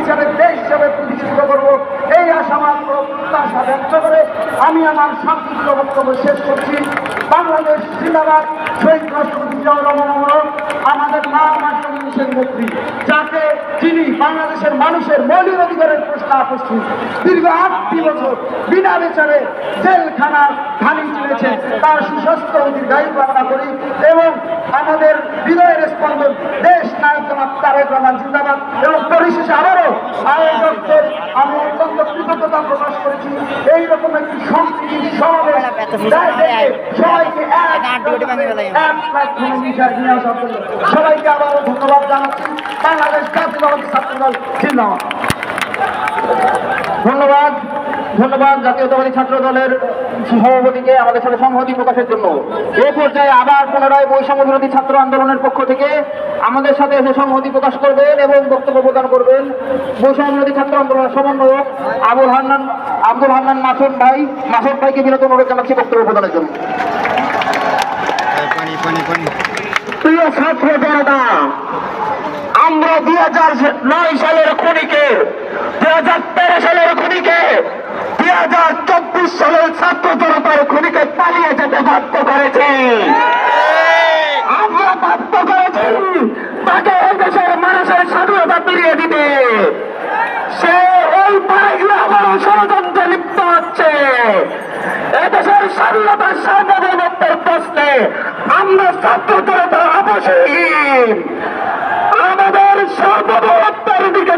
বিচারের দেশ হিসেবে প্রতিষ্ঠিত করব, এই আশামাত্র প্রত্যাশা ব্যক্ত করে আমি আমার সংক্ষিপ্ত বক্তব্য শেষ করছি। বাংলাদেশ জিন্দাবাদ। শহীদ রাষ্ট্রপতি জিয়াউর রহমান আমাদের মা আমার জনদেশের নেত্রী, যাকে যিনি বাংলাদেশের মানুষের মৌলিক অধিকারের প্রশ্ন আপত্তি দীর্ঘ 8টি বছর বিনা বিচারে জেলখানার ঘানি চলেছে, তার সুস্বাস্থ্য ও দীর্ঘায়ু কামনা করি এবং আমাদের হৃদয়ের স্পন্দন দেশ নায়ক জনাব তারেক রহমান জিন্দাবাদ। এবং পরিশেষে আবারও আয়োজকদের আমি অত্যন্ত কৃতজ্ঞতা প্রকাশ করেছি। এইরকম একটি সম্প্রীতির সমাবেশ সবাইকে সবাইকে আবারও ধন্যবাদ জানাচ্ছি। বাংলাদেশ জাতীয়তাবাদী ছাত্রদল জিন্দাবাদ। ধন্যবাদ ধন্যবাদ জাতীয়তাবাদী ছাত্র দলের সভাপতিকে আমাদের সাথে সংহতি প্রকাশের জন্য। এই পর্যায়ে আবার পুনরায় বৈষম্য বিরোধী ছাত্র আন্দোলনের পক্ষ থেকে আমাদের সাথে এসে সংহতি প্রকাশ করবেন এবং বক্তব্য প্রদান করবেন বৈষম্য বিরোধী ছাত্র আন্দোলনের সমন্বয়ক আব্দুল হান্নান মাসুদ ভাইকে বিরত অনুরোধ জানাচ্ছি বক্তব্য প্রদানের জন্য। প্রিয় ছাত্র জনতা, আমরা 2009 সালের খুনিকে, 2013 সালের খুনিকে, 2024 সালের ছাত্র জনতার খুনিকে পালিয়ে যেতে বাধ্য করেছি। আমরা বাধ্য করেছি তাকে এই দেশের মানুষের স্বাধীনতা ফিরিয়ে দিতে। সে ওই পাড়াগুলো আবার ষড়যন্ত্রে লিপ্ত হচ্ছে। এদেশের স্বাধীনতার সার্বভৌমত্বের প্রশ্নে আমরা ছাত্র জনতা অবশ্যই আমাদের সার্বভৌমত্বের দিকে